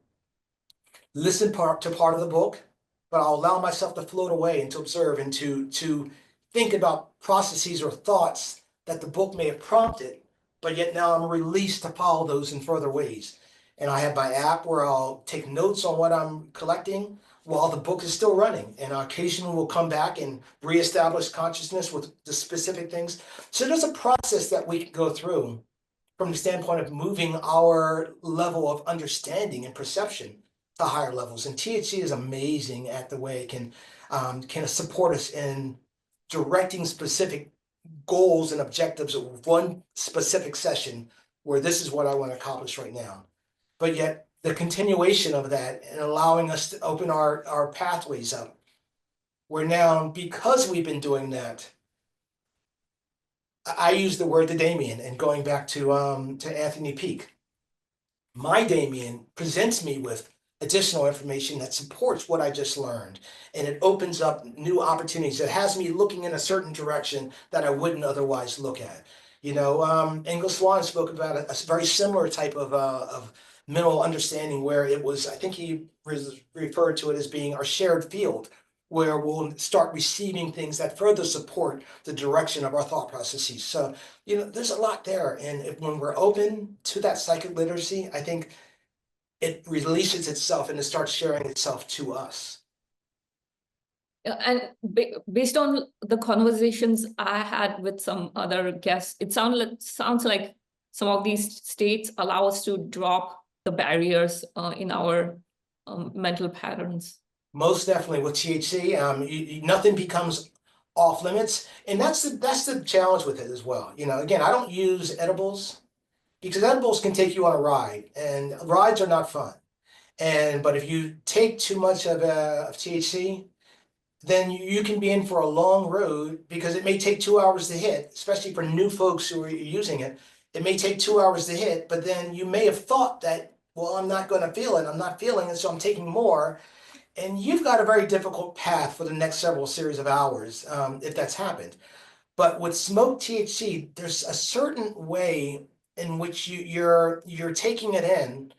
listen to part of the book, but I'll allow myself to float away and to observe and to think about processes or thoughts that the book may have prompted, but yet now I'm released to follow those in further ways. And I have my app where I'll take notes on what I'm collecting while the book is still running. And occasionally we'll come back and reestablish consciousness with the specific things. So there's a process that we can go through from the standpoint of moving our level of understanding and perception to higher levels. And THC is amazing at the way it can support us in directing specific goals and objectives of one specific session where this is what I want to accomplish right now. But yet the continuation of that and allowing us to open our pathways up, where now, because we've been doing that, I use the word the Damien, and going back to Anthony Peake, my Damien presents me with additional information that supports what I just learned, and it opens up new opportunities. It has me looking in a certain direction that I wouldn't otherwise look at. Engel Swan spoke about a very similar type of mental understanding, where it was, I think he referred to it as being our shared field, where we'll start receiving things that further support the direction of our thought processes. So, there's a lot there. And when we're open to that psychic literacy, I think it releases itself and it starts sharing itself to us.
And based on the conversations I had with some other guests, it sounds like some of these states allow us to drop the barriers in our mental patterns.
Most definitely with THC, nothing becomes off limits, and that's the challenge with it as well. Again, I don't use edibles because edibles can take you on a ride, and rides are not fun. But if you take too much of THC, then you can be in for a long road, because it may take 2 hours to hit, especially for new folks who are using it. It may take 2 hours to hit, but then you may have thought that, well, I'm not going to feel it. I'm not feeling it, so I'm taking more. And you've got a very difficult path for the next several series of hours if that's happened. But with smoked THC, there's a certain way in which you're taking it in,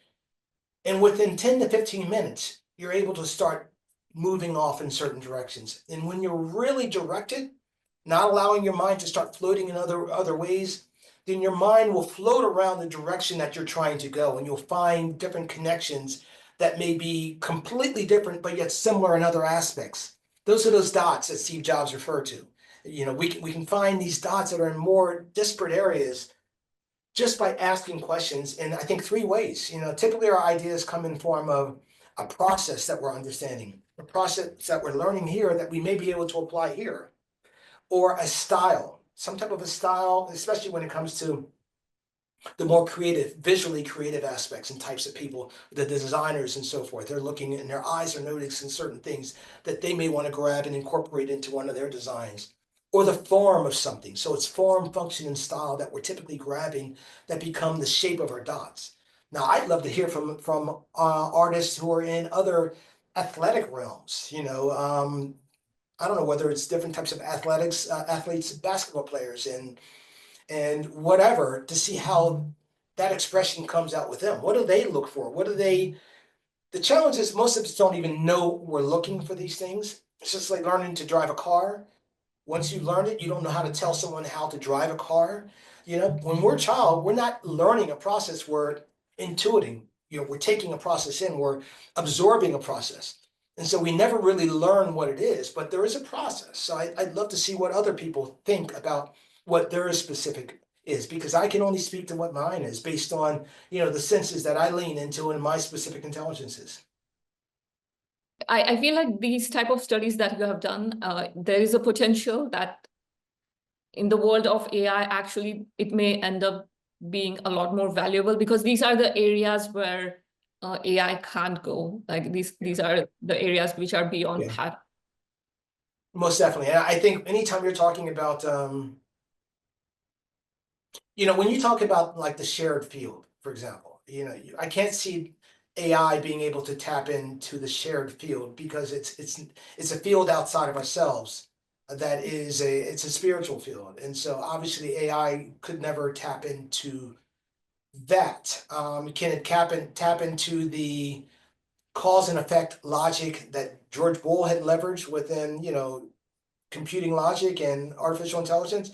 and within 10 to 15 minutes, you're able to start moving off in certain directions. And when you're really directed, not allowing your mind to start floating in other ways, then your mind will float around the direction that you're trying to go, and you'll find different connections that may be completely different, but yet similar in other aspects. Those are those dots that Steve Jobs referred to. We can find these dots that are in more disparate areas just by asking questions in, I think, 3 ways. Typically our ideas come in form of a process that we're understanding, a process that we're learning here that we may be able to apply here, or a style, some type of a style, especially when it comes to the more visually creative aspects and types of people, the designers and so forth. They're looking and their eyes are noticing certain things that they may want to grab and incorporate into one of their designs. or the form of something. So it's form, function, and style that we're typically grabbing that become the shape of our dots. Now, I'd love to hear from artists who are in other athletic realms. I don't know whether it's different types of athletes, basketball players, and whatever, to see how that expression comes out with them. What do they look for? The challenge is most of us don't even know we're looking for these things. It's just like learning to drive a car. Once you learn it, you don't know how to tell someone how to drive a car. When we're a child, we're not learning a process, we're intuiting. We're taking a process in, we're absorbing a process. And so we never really learn what it is, but there is a process. So I'd love to see what other people think about what their specific is, because I can only speak to what mine is based on, the senses that I lean into and my specific intelligences.
I feel like these type of studies that you have done, there is a potential that in the world of AI, actually, it may end up being a lot more valuable, because these are the areas where AI can't go. Like these are the areas which are beyond
Yeah.
pattern.
Most definitely. And I think anytime you're talking about, when you talk about like the shared field, for example, I can't see AI being able to tap into the shared field, because it's a field outside of ourselves that it's a spiritual field. And so obviously AI could never tap into that. Can it tap into the cause and effect logic that George Boole had leveraged within, computing logic and artificial intelligence?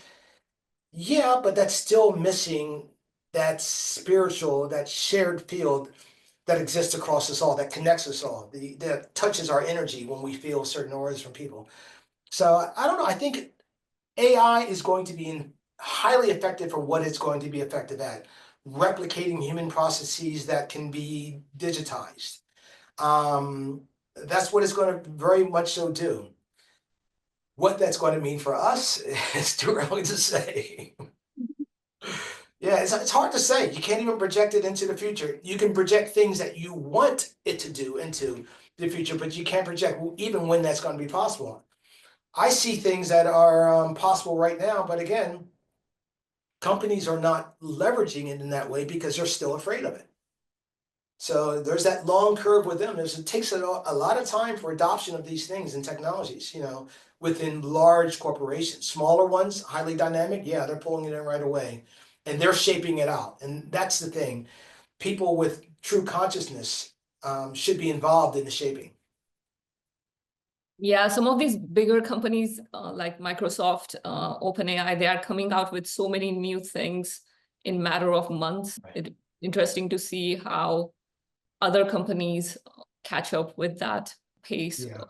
Yeah, but that's still missing that spiritual, that shared field that exists across us all, that connects us all, that touches our energy when we feel certain auras from people. So I don't know. I think AI is going to be highly effective for what it's going to be effective at, replicating human processes that can be digitized. That's what it's going to very much so do. What that's going to mean for us is too early to say. Yeah, it's hard to say. You can't even project it into the future. You can project things that you want it to do into the future, but you can't project even when that's going to be possible. I see things that are possible right now, but again, companies are not leveraging it in that way because they're still afraid of it. So there's that long curve with them. It takes a lot of time for adoption of these things and technologies, within large corporations. Smaller ones, highly dynamic, yeah, they're pulling it in right away. And they're shaping it out. And that's the thing. People with true consciousness should be involved in the shaping.
Yeah, some of these bigger companies like Microsoft, OpenAI, they are coming out with so many new things in matter of months.
Right.
It's interesting to see how other companies catch up with that pace.
Yeah.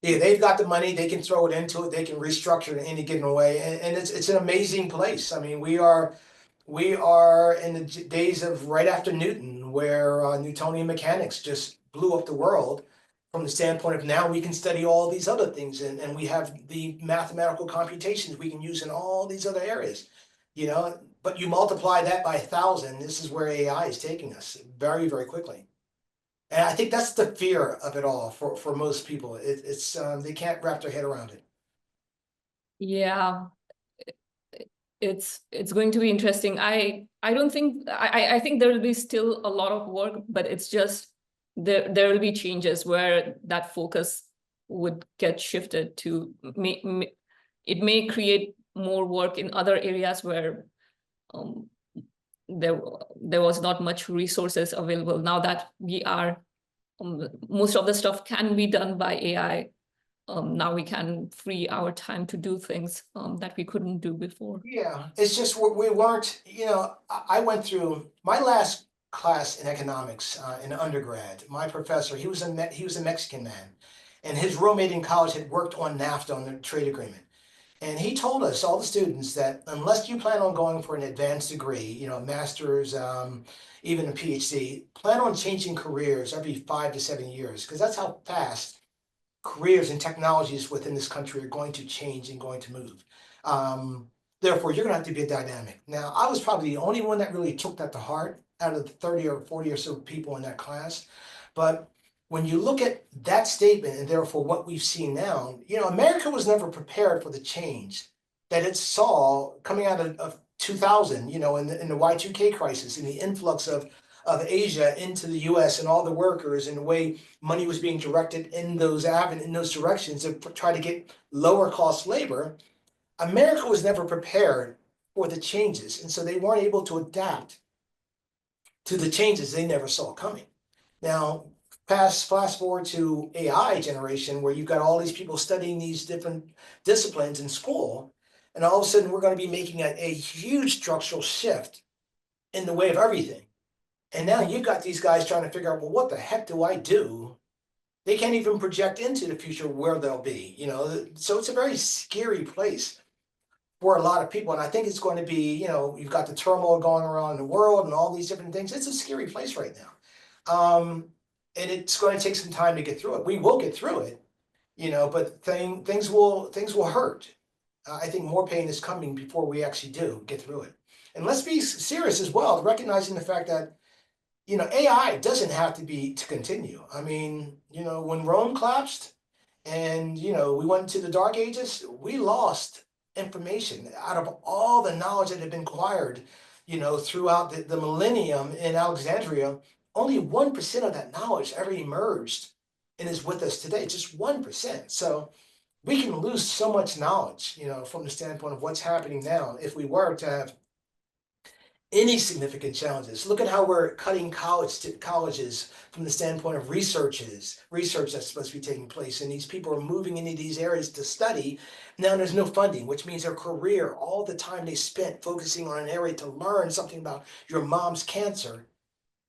Yeah, they've got the money, they can throw it into it, they can restructure it in any given way, and it's an amazing place. I mean, we are in the days of right after Newton, where Newtonian mechanics just blew up the world from the standpoint of now we can study all these other things, and we have the mathematical computations we can use in all these other areas, but you multiply that by 1,000, this is where AI is taking us very, very quickly. And I think that's the fear of it all for most people. It's they can't wrap their head around it.
Yeah, it's going to be interesting. I don't think I think there will be still a lot of work, but it's just there will be changes where that focus would get shifted to it may create more work in other areas where there was not much resources available. Now that we are most of the stuff can be done by AI. Now we can free our time to do things that we couldn't do before.
Yeah, it's just we weren't. I went through my last class in economics in undergrad. My professor, he was a Mexican man, and his roommate in college had worked on NAFTA, on the trade agreement. And he told us, all the students, that unless you plan on going for an advanced degree, a master's, even a PhD, plan on changing careers every 5 to 7 years, because that's how fast careers and technologies within this country are going to change and going to move. Therefore, you're going to have to be dynamic. Now, I was probably the only one that really took that to heart out of the 30 or 40 or so people in that class. But when you look at that statement and therefore what we've seen now, America was never prepared for the change that it saw coming out of 2000, in the Y2K crisis, and the influx of Asia into the US and all the workers, and the way money was being directed in those directions to try to get lower cost labor. America was never prepared for the changes, and so they weren't able to adapt to the changes they never saw coming. Now, fast forward to AI generation, where you've got all these people studying these different disciplines in school, and all of a sudden we're going to be making a huge structural shift in the way of everything. And now you've got these guys trying to figure out, well, what the heck do I do? They can't even project into the future where they'll be, so it's a very scary place for a lot of people. And I think it's going to be, you've got the turmoil going around in the world and all these different things. It's a scary place right now. And it's going to take some time to get through it. We will get through it, but things will hurt. I think more pain is coming before we actually do get through it. And let's be serious as well, recognizing the fact that, AI doesn't have to continue. I mean, when Rome collapsed and, we went into the Dark Ages, we lost information out of all the knowledge that had been acquired, throughout the millennium in Alexandria. Only 1% of that knowledge ever emerged and is with us today, just 1%. So we can lose so much knowledge, from the standpoint of what's happening now if we were to have any significant challenges. Look at how we're cutting colleges from the standpoint of research that's supposed to be taking place. And these people are moving into these areas to study. Now there's no funding, which means their career, all the time they spent focusing on an area to learn something about your mom's cancer,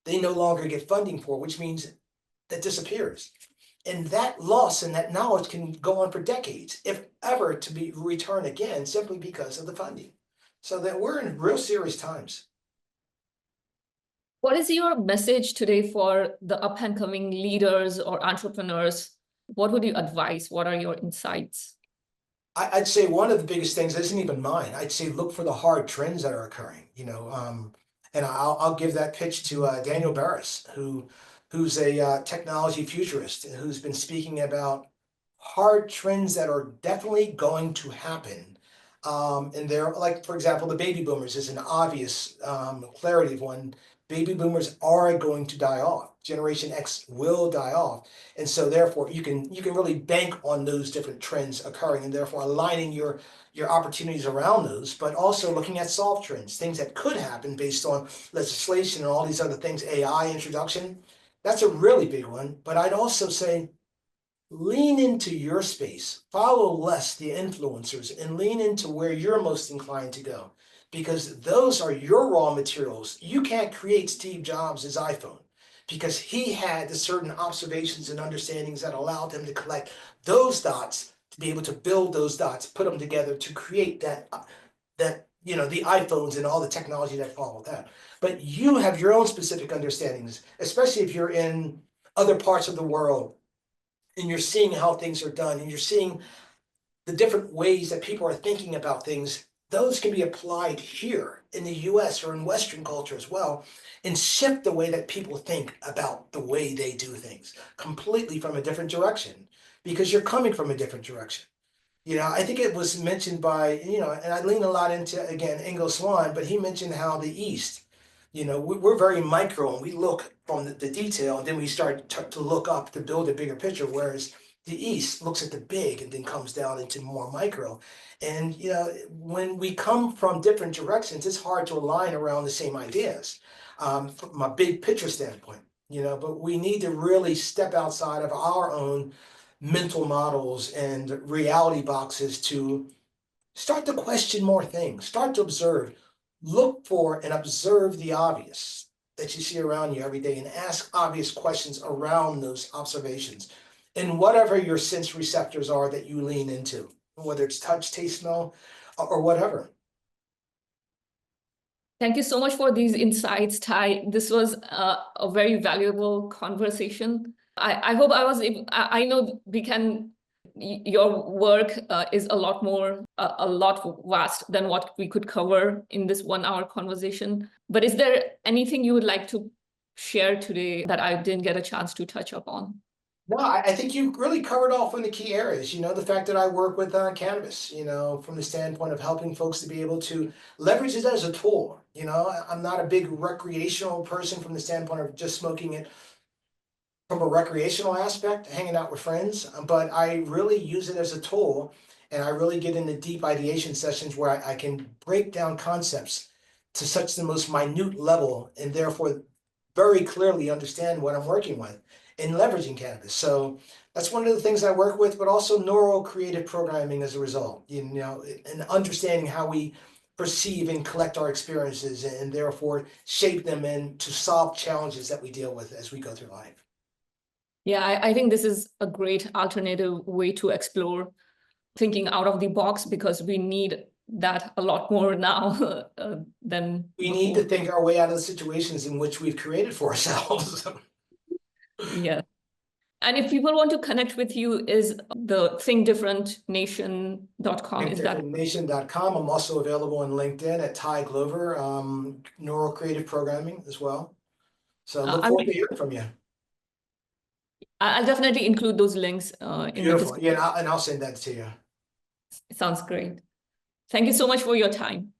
they no longer get funding for, which means that disappears. And that loss and that knowledge can go on for decades, if ever to be returned again, simply because of the funding. So that we're in real serious times.
What is your message today for the up-and-coming leaders or entrepreneurs? What would you advise? What are your insights?
I'd say one of the biggest things isn't even mine. I'd say look for the hard trends that are occurring, and I'll give that pitch to Daniel Barris, who's a technology futurist, who's been speaking about hard trends that are definitely going to happen. And they're like, for example, the baby boomers is an obvious clarity of one. Baby boomers are going to die off. Generation X will die off. And so therefore you can really bank on those different trends occurring, and therefore aligning your opportunities around those, but also looking at soft trends, things that could happen based on legislation and all these other things, AI introduction. That's a really big one. But I'd also say lean into your space, follow less the influencers, and lean into where you're most inclined to go, because those are your raw materials. You can't create Steve Jobs' iPhone because he had the certain observations and understandings that allowed him to collect those dots, to be able to build those dots, put them together to create that the iPhones and all the technology that followed that. But you have your own specific understandings, especially if you're in other parts of the world and you're seeing how things are done, and you're seeing the different ways that people are thinking about things. Those can be applied here in the US or in Western culture as well, and shift the way that people think about the way they do things completely from a different direction, because you're coming from a different direction. I think it was mentioned by, and I lean a lot into, again, Ingo Swann, but he mentioned how the East, we're very micro, and we look from the detail, and then we start to look up to build a bigger picture, whereas the East looks at the big and then comes down into more micro. And, when we come from different directions, it's hard to align around the same ideas from a big picture standpoint, but we need to really step outside of our own mental models and reality boxes to start to question more things, start to observe, look for and observe the obvious that you see around you every day, and ask obvious questions around those observations. And whatever your sense receptors are that you lean into, whether it's touch, taste, smell, or whatever.
Thank you so much for these insights, Tye. This was a very valuable conversation. I hope I know your work is a lot vast than what we could cover in this 1-hour conversation. But is there anything you would like to share today that I didn't get a chance to touch upon?
No, I think you really covered off on the key areas. The fact that I work with cannabis, from the standpoint of helping folks to be able to leverage it as a tool. I'm not a big recreational person from the standpoint of just smoking it from a recreational aspect, hanging out with friends, but I really use it as a tool, and I really get into deep ideation sessions where I can break down concepts to such the most minute level, and therefore very clearly understand what I'm working with in leveraging cannabis. So that's one of the things I work with, but also Neuro Creative Programming as a result, and understanding how we perceive and collect our experiences and therefore shape them and to solve challenges that we deal with as we go through life.
Yeah, I think this is a great alternative way to explore thinking out of the box, because we need that a lot more now than
We
before.
need to think our way out of the situations in which we've created for ourselves.
Yeah. And if people want to connect with you, is the thinkdifferentnation.com, is that?
ThinkDifferentNation.com. I'm also available on LinkedIn at Tye Glover, Neuro Creative Programming as well. So look forward to hearing from you.
I'll definitely include those links in the
Beautiful.
description.
Yeah, and I'll send that to you.
Sounds great. Thank you so much for your time.